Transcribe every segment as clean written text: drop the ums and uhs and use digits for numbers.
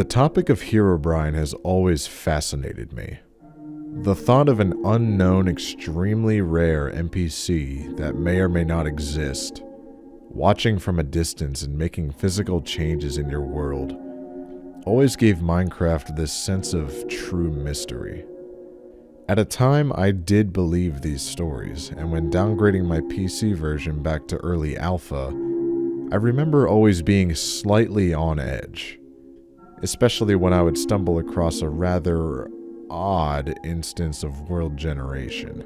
The topic of Herobrine has always fascinated me. The thought of an unknown, extremely rare NPC that may or may not exist, watching from a distance and making physical changes in your world, always gave Minecraft this sense of true mystery. At a time, I did believe these stories, and when downgrading my PC version back to early alpha, I remember always being slightly on edge. Especially when I would stumble across a rather odd instance of world generation.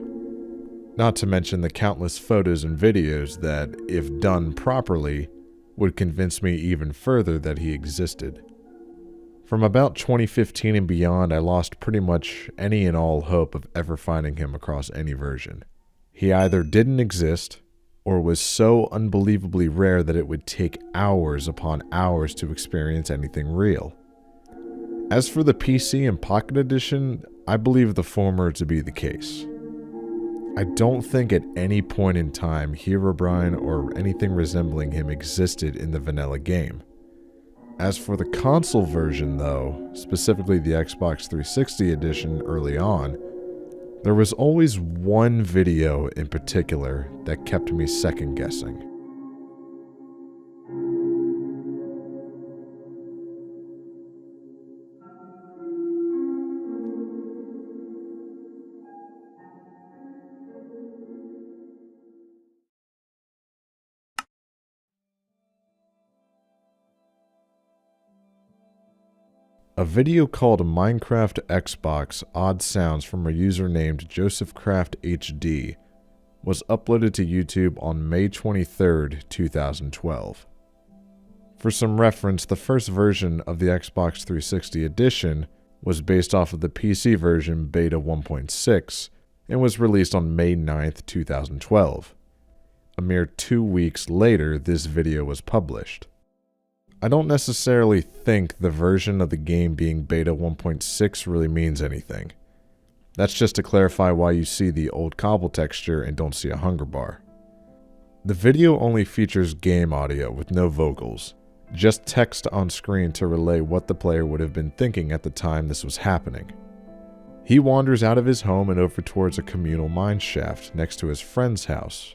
Not to mention the countless photos and videos that, if done properly, would convince me even further that he existed. From about 2015 and beyond, I lost pretty much any and all hope of ever finding him across any version. He either didn't exist, or was so unbelievably rare that it would take hours upon hours to experience anything real. As for the PC and Pocket Edition, I believe the former to be the case. I don't think at any point in time Herobrine or anything resembling him existed in the vanilla game. As for the console version though, specifically the Xbox 360 edition early on, there was always one video in particular that kept me second guessing. A video called Minecraft Xbox Odd Sounds from a user named JosephCraftHD was uploaded to YouTube on May 23, 2012. For some reference, the first version of the Xbox 360 edition was based off of the PC version Beta 1.6 and was released on May 9, 2012. A mere 2 weeks later, this video was published. I don't necessarily think the version of the game being Beta 1.6 really means anything. That's just to clarify why you see the old cobble texture and don't see a hunger bar. The video only features game audio with no vocals, just text on screen to relay what the player would have been thinking at the time this was happening. He wanders out of his home and over towards a communal mine shaft next to his friend's house.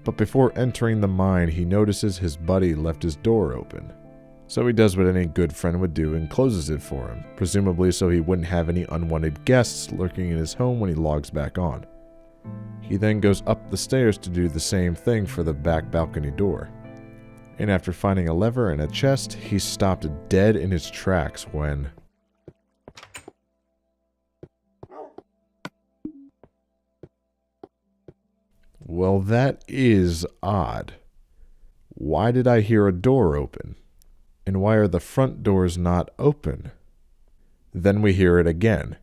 But before entering the mine, he notices his buddy left his door open. So he does what any good friend would do and closes it for him, presumably so he wouldn't have any unwanted guests lurking in his home when he logs back on. He then goes up the stairs to do the same thing for the back balcony door. And after finding a lever and a chest, he stopped dead in his tracks when... Well, that is odd. Why did I hear a door open? And why are the front doors not open? Then we hear it again.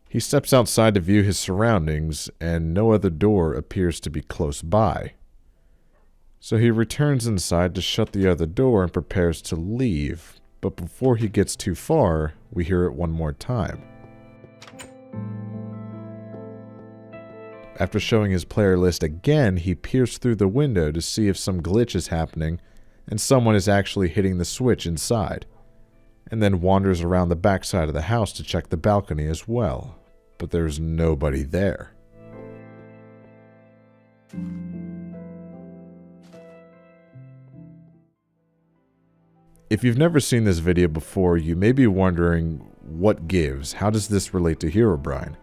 He steps outside to view his surroundings, and no other door appears to be close by. So he returns inside to shut the other door and prepares to leave, but before he gets too far, we hear it one more time. After showing his player list again, he peers through the window to see if some glitch is happening and someone is actually hitting the switch inside, and then wanders around the backside of the house to check the balcony as well, but there's nobody there. If you've never seen this video before, you may be wondering, what gives? How does this relate to Herobrine?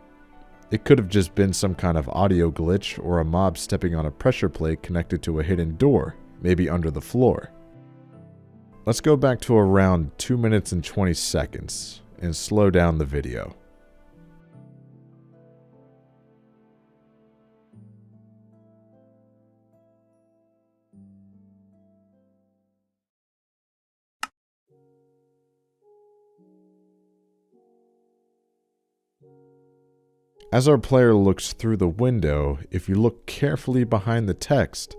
It could have just been some kind of audio glitch or a mob stepping on a pressure plate connected to a hidden door, maybe under the floor. Let's go back to around 2 minutes and 20 seconds and slow down the video. As our player looks through the window, if you look carefully behind the text,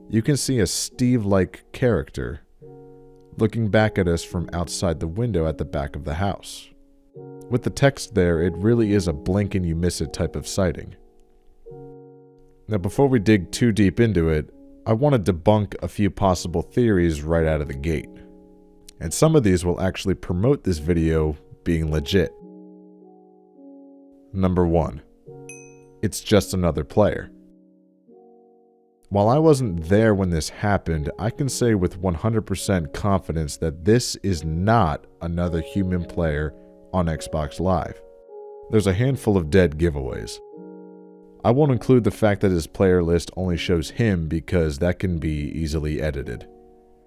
you can see a Steve-like character looking back at us from outside the window at the back of the house. With the text there, it really is a blink and you miss it type of sighting. Now, before we dig too deep into it, I want to debunk a few possible theories right out of the gate. And some of these will actually promote this video being legit. Number 1. It's just another player. While I wasn't there when this happened, I can say with 100% confidence that this is not another human player on Xbox Live. There's a handful of dead giveaways. I won't include the fact that his player list only shows him because that can be easily edited.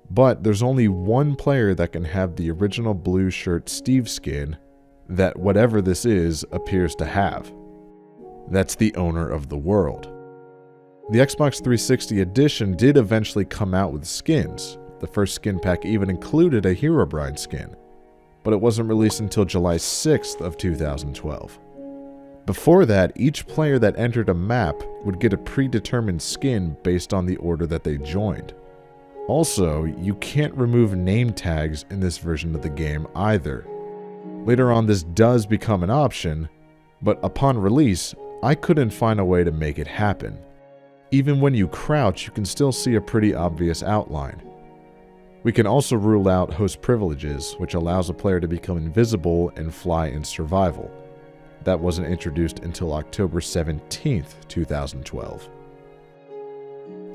But there's only one player that can have the original blue shirt Steve skin that whatever this is appears to have. That's the owner of the world. The Xbox 360 edition did eventually come out with skins. The first skin pack even included a Herobrine skin, but it wasn't released until July 6th of 2012. Before that, each player that entered a map would get a predetermined skin based on the order that they joined. Also, you can't remove name tags in this version of the game either. Later on, this does become an option, but upon release, I couldn't find a way to make it happen. Even when you crouch, you can still see a pretty obvious outline. We can also rule out host privileges, which allows a player to become invisible and fly in survival. That wasn't introduced until October 17th, 2012.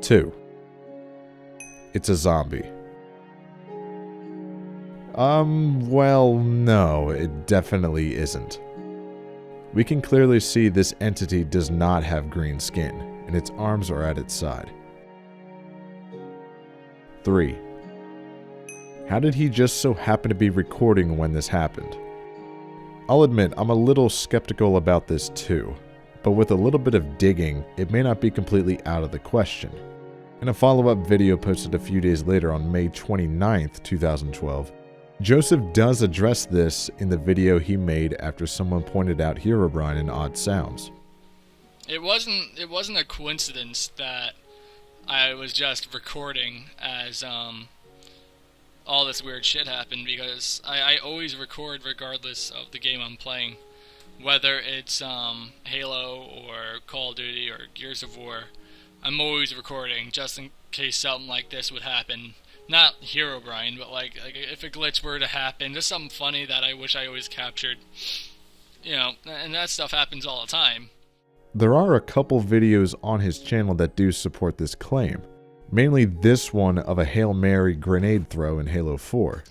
2. It's a zombie. Well, no, it definitely isn't. We can clearly see this entity does not have green skin, and its arms are at its side. 3. How did he just so happen to be recording when this happened? I'll admit, I'm a little skeptical about this too, but with a little bit of digging, it may not be completely out of the question. In a follow-up video posted a few days later on May 29th, 2012, Joseph does address this in the video he made after someone pointed out Herobrine and odd sounds. It wasn't a coincidence that I was just recording as all this weird shit happened, because I always record regardless of the game I'm playing, whether it's Halo or Call of Duty or Gears of War. I'm always recording just in case something like this would happen. Not Herobrine, but like if a glitch were to happen, just something funny that I wish I always captured. You know, and that stuff happens all the time. There are a couple videos on his channel that do support this claim. Mainly this one of a Hail Mary grenade throw in Halo 4.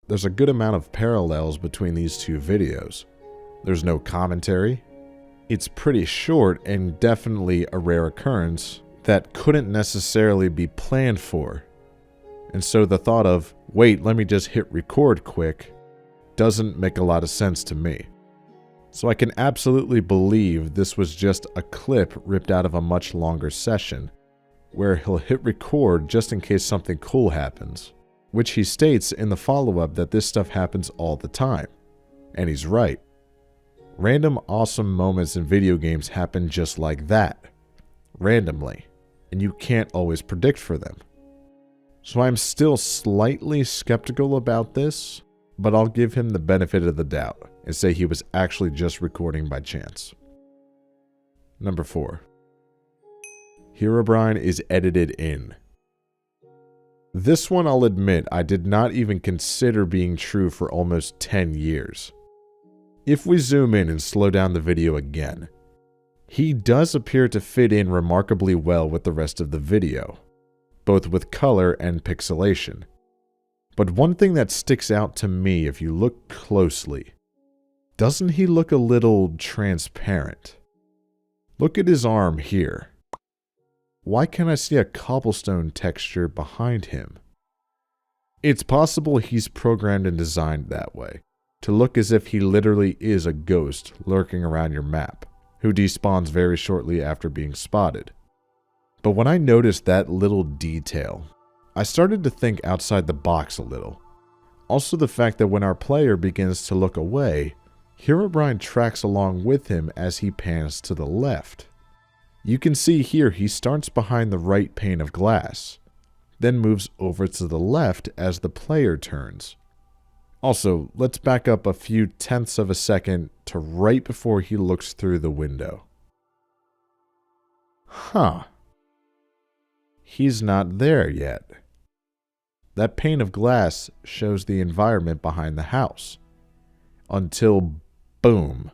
There's a good amount of parallels between these two videos. There's no commentary. It's pretty short and definitely a rare occurrence that couldn't necessarily be planned for. And so the thought of, wait, let me just hit record quick, doesn't make a lot of sense to me. So I can absolutely believe this was just a clip ripped out of a much longer session, where he'll hit record just in case something cool happens. Which he states in the follow-up that this stuff happens all the time. And he's right. Random awesome moments in video games happen just like that. Randomly. And you can't always predict for them. So I'm still slightly skeptical about this, but I'll give him the benefit of the doubt and say he was actually just recording by chance. Number 4. Herobrine is edited in. This one, I'll admit, I did not even consider being true for almost 10 years. If we zoom in and slow down the video again, he does appear to fit in remarkably well with the rest of the video, both with color and pixelation. But one thing that sticks out to me if you look closely, doesn't he look a little transparent? Look at his arm here. Why can't I see a cobblestone texture behind him? It's possible he's programmed and designed that way, to look as if he literally is a ghost lurking around your map, who despawns very shortly after being spotted. But when I noticed that little detail, I started to think outside the box a little. Also the fact that when our player begins to look away, Herobrine tracks along with him as he pans to the left. You can see here he starts behind the right pane of glass, then moves over to the left as the player turns. Also, let's back up a few tenths of a second to right before he looks through the window. Huh. He's not there yet. That pane of glass shows the environment behind the house. Until, boom.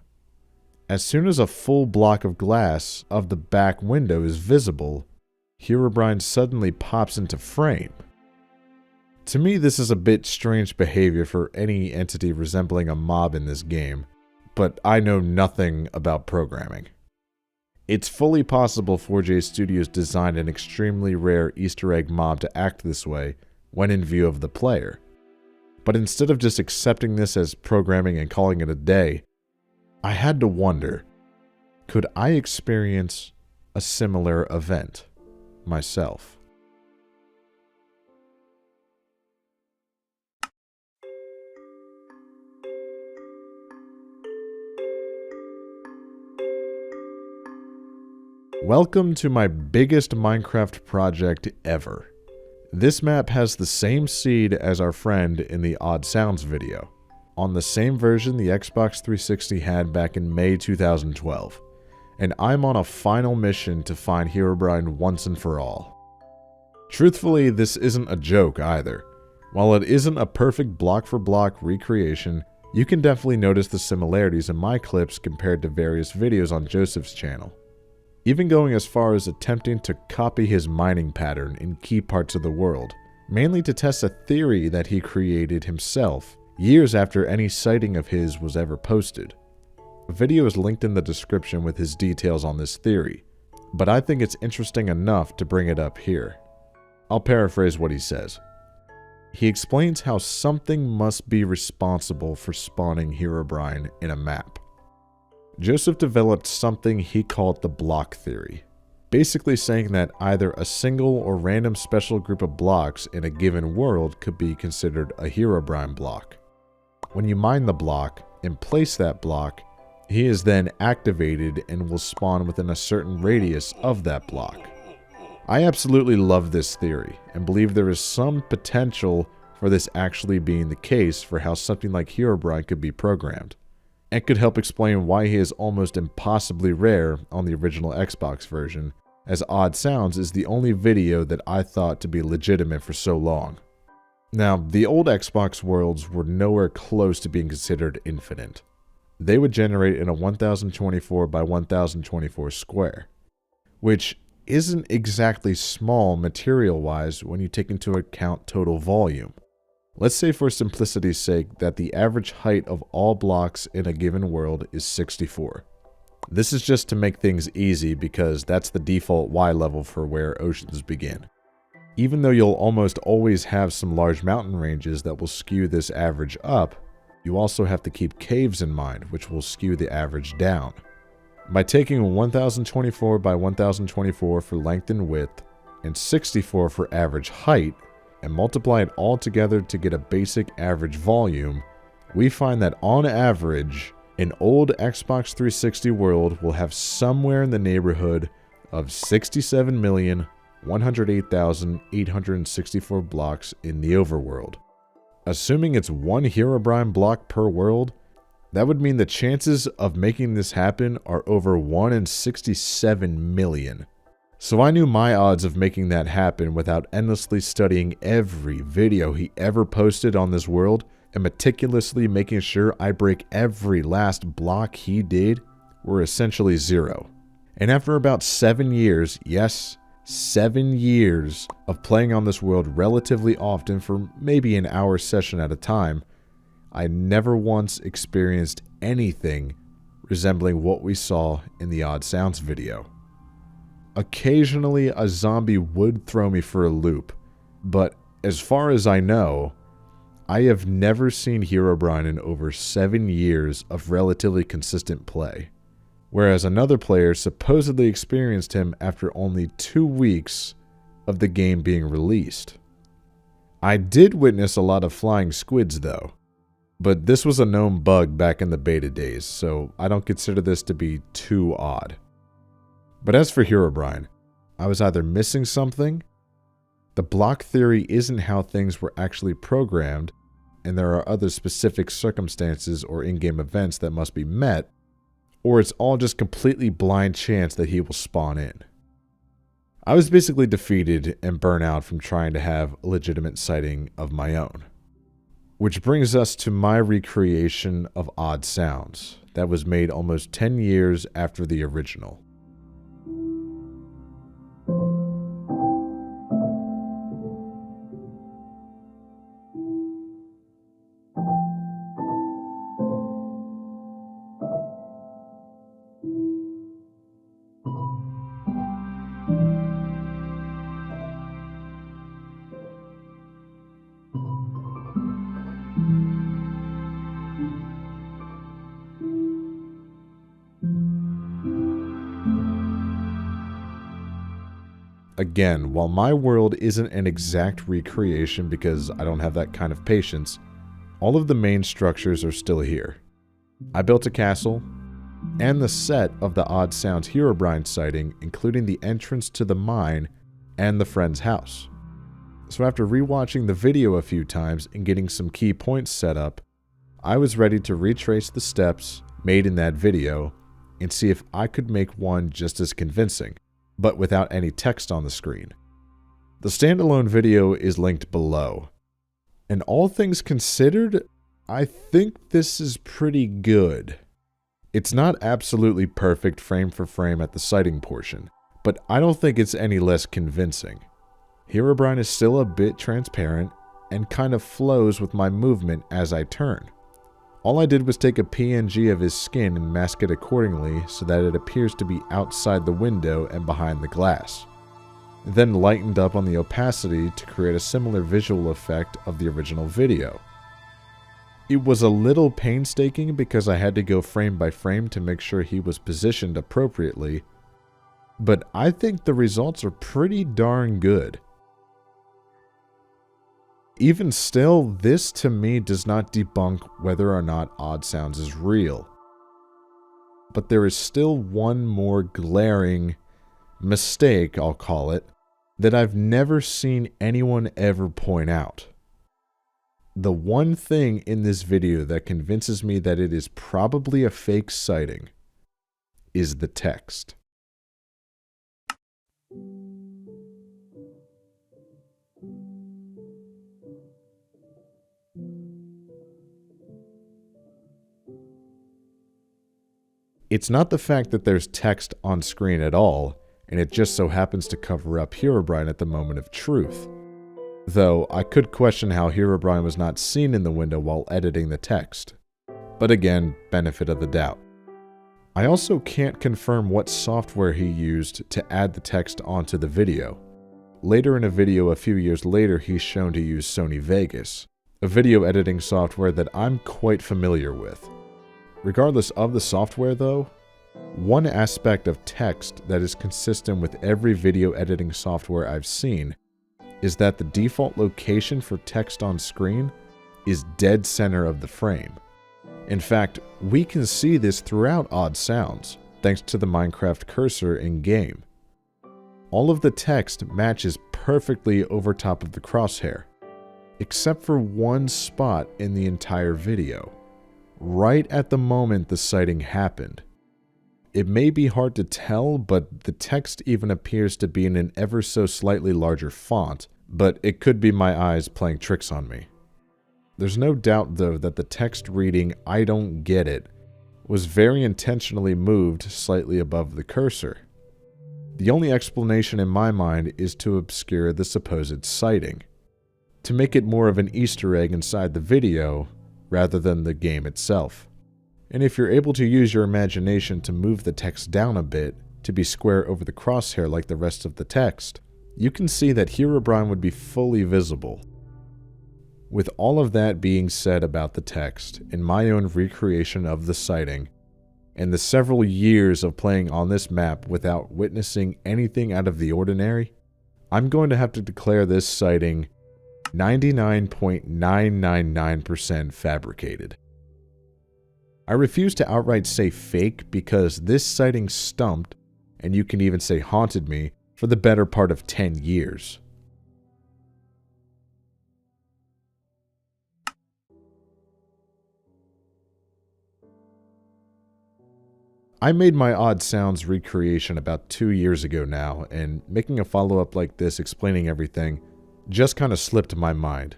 As soon as a full block of glass of the back window is visible, Herobrine suddenly pops into frame. To me, this is a bit strange behavior for any entity resembling a mob in this game, but I know nothing about programming. It's fully possible 4J Studios designed an extremely rare Easter egg mob to act this way when in view of the player. But instead of just accepting this as programming and calling it a day, I had to wonder, could I experience a similar event myself? Welcome to my biggest Minecraft project ever. This map has the same seed as our friend in the Odd Sounds video, on the same version the Xbox 360 had back in May 2012, and I'm on a final mission to find Herobrine once and for all. Truthfully, this isn't a joke either. While it isn't a perfect block-for-block recreation, you can definitely notice the similarities in my clips compared to various videos on Joseph's channel. Even going as far as attempting to copy his mining pattern in key parts of the world, mainly to test a theory that he created himself years after any sighting of his was ever posted. A video is linked in the description with his details on this theory, but I think it's interesting enough to bring it up here. I'll paraphrase what he says. He explains how something must be responsible for spawning Herobrine in a map. Joseph developed something he called the block theory, basically saying that either a single or random special group of blocks in a given world could be considered a Herobrine block. When you mine the block and place that block, he is then activated and will spawn within a certain radius of that block. I absolutely love this theory and believe there is some potential for this actually being the case for how something like Herobrine could be programmed, and could help explain why he is almost impossibly rare on the original Xbox version, as Odd Sounds is the only video that I thought to be legitimate for so long. Now, the old Xbox worlds were nowhere close to being considered infinite. They would generate in a 1024 by 1024 square, which isn't exactly small material-wise when you take into account total volume. Let's say for simplicity's sake that the average height of all blocks in a given world is 64. This is just to make things easy because that's the default Y level for where oceans begin. Even though you'll almost always have some large mountain ranges that will skew this average up, you also have to keep caves in mind, which will skew the average down. By taking 1024 by 1024 for length and width, and 64 for average height, and multiply it all together to get a basic average volume, we find that on average, an old Xbox 360 world will have somewhere in the neighborhood of 67,108,864 blocks in the overworld. Assuming it's one Herobrine block per world, that would mean the chances of making this happen are over 1 in 67 million. So I knew my odds of making that happen without endlessly studying every video he ever posted on this world and meticulously making sure I break every last block he did were essentially zero. And after about 7 years, yes, 7 years of playing on this world relatively often for maybe an hour session at a time, I never once experienced anything resembling what we saw in the Odd Sounds video. Occasionally, a zombie would throw me for a loop, but as far as I know, I have never seen Herobrine in over 7 years of relatively consistent play, whereas another player supposedly experienced him after only 2 weeks of the game being released. I did witness a lot of flying squids though, but this was a known bug back in the beta days, so I don't consider this to be too odd. But as for Herobrine, I was either missing something, the block theory isn't how things were actually programmed, and there are other specific circumstances or in-game events that must be met, or it's all just completely blind chance that he will spawn in. I was basically defeated and burnt out from trying to have a legitimate sighting of my own. Which brings us to my recreation of Odd Sounds that was made almost 10 years after the original. Again, while my world isn't an exact recreation because I don't have that kind of patience, all of the main structures are still here. I built a castle, and the set of the Odd Sounds Herobrine sighting, including the entrance to the mine and the friend's house. So after rewatching the video a few times and getting some key points set up, I was ready to retrace the steps made in that video and see if I could make one just as convincing, but without any text on the screen. The standalone video is linked below. And all things considered, I think this is pretty good. It's not absolutely perfect frame for frame at the sighting portion, but I don't think it's any less convincing. Herobrine is still a bit transparent and kind of flows with my movement as I turn. All I did was take a PNG of his skin and mask it accordingly so that it appears to be outside the window and behind the glass. Then lightened up on the opacity to create a similar visual effect of the original video. It was a little painstaking because I had to go frame by frame to make sure he was positioned appropriately, but I think the results are pretty darn good. Even still, this to me does not debunk whether or not Odd Sounds is real. But there is still one more glaring mistake, I'll call it, that I've never seen anyone ever point out. The one thing in this video that convinces me that it is probably a fake sighting is the text. It's not the fact that there's text on screen at all, and it just so happens to cover up Herobrine at the moment of truth. Though, I could question how Herobrine was not seen in the window while editing the text. But again, benefit of the doubt. I also can't confirm what software he used to add the text onto the video. Later in a video a few years later, he's shown to use Sony Vegas, a video editing software that I'm quite familiar with. Regardless of the software though, one aspect of text that is consistent with every video editing software I've seen is that the default location for text on screen is dead center of the frame. In fact, we can see this throughout Odd Sounds, thanks to the Minecraft cursor in-game. All of the text matches perfectly over top of the crosshair, except for one spot in the entire video. Right at the moment the sighting happened. It may be hard to tell, but the text even appears to be in an ever so slightly larger font, but it could be my eyes playing tricks on me. There's no doubt though that the text reading "I don't get it" was very intentionally moved slightly above the cursor. The only explanation in my mind is to obscure the supposed sighting, to make it more of an Easter egg inside the video rather than the game itself. And if you're able to use your imagination to move the text down a bit to be square over the crosshair like the rest of the text, you can see that Herobrine would be fully visible. With all of that being said about the text, in my own recreation of the sighting, and the several years of playing on this map without witnessing anything out of the ordinary, I'm going to have to declare this sighting 99.999% fabricated. I refuse to outright say fake because this sighting stumped, and you can even say haunted me, for the better part of 10 years. I made my Odd Sounds recreation about 2 years ago now, and making a follow-up like this explaining everything just kind of slipped my mind.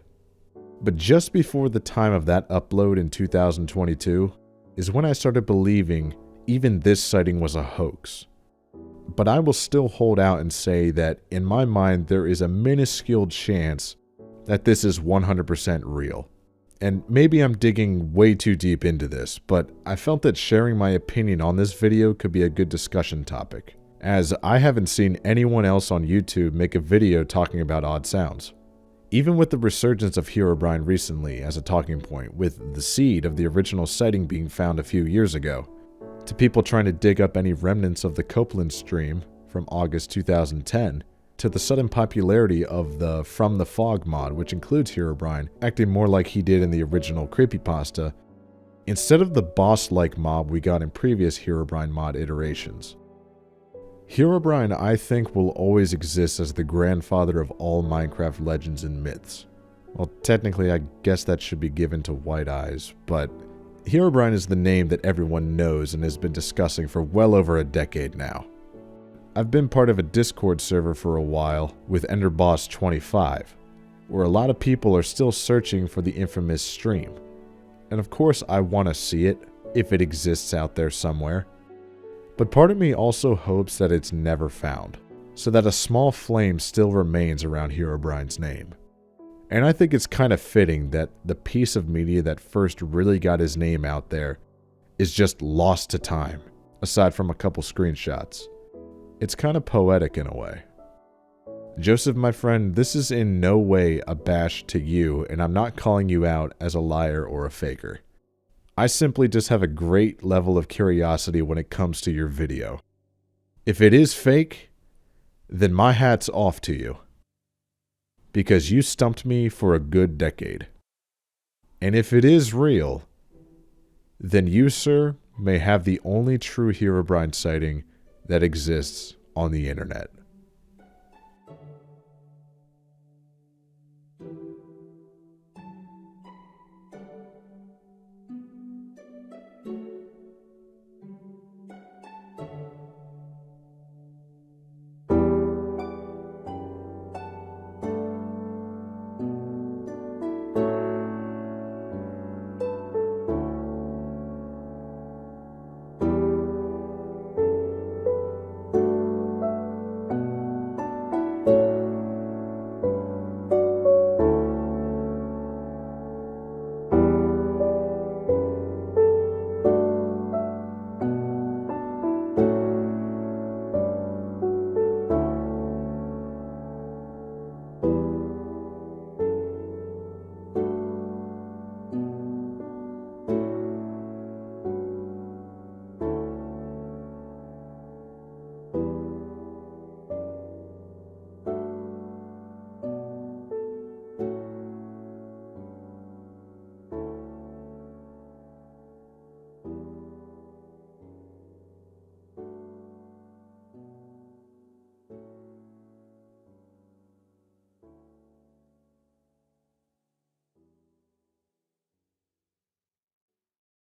But just before the time of that upload in 2022 is when I started believing even this sighting was a hoax. But I will still hold out and say that in my mind there is a minuscule chance that this is 100% real. And maybe I'm digging way too deep into this, but I felt that sharing my opinion on this video could be a good discussion topic, as I haven't seen anyone else on YouTube make a video talking about odd sounds. Even with the resurgence of Herobrine recently as a talking point, with the seed of the original sighting being found a few years ago, to people trying to dig up any remnants of the Copeland stream from August 2010, to the sudden popularity of the From the Fog mod, which includes Herobrine acting more like he did in the original creepypasta, instead of the boss-like mob we got in previous Herobrine mod iterations. Herobrine, I think, will always exist as the grandfather of all Minecraft legends and myths. Well, technically, I guess that should be given to White Eyes, but Herobrine is the name that everyone knows and has been discussing for well over a decade now. I've been part of a Discord server for a while with EnderBoss25, where a lot of people are still searching for the infamous stream. And of course I want to see it, if it exists out there somewhere. But part of me also hopes that it's never found, so that a small flame still remains around Herobrine's name. And I think it's kind of fitting that the piece of media that first really got his name out there is just lost to time, aside from a couple screenshots. It's kind of poetic in a way. Joseph, my friend, this is in no way a bash to you, and I'm not calling you out as a liar or a faker. I simply just have a great level of curiosity when it comes to your video. If it is fake, then my hat's off to you. Because you stumped me for a good decade. And if it is real, then you, sir, may have the only true Herobrine sighting that exists on the internet.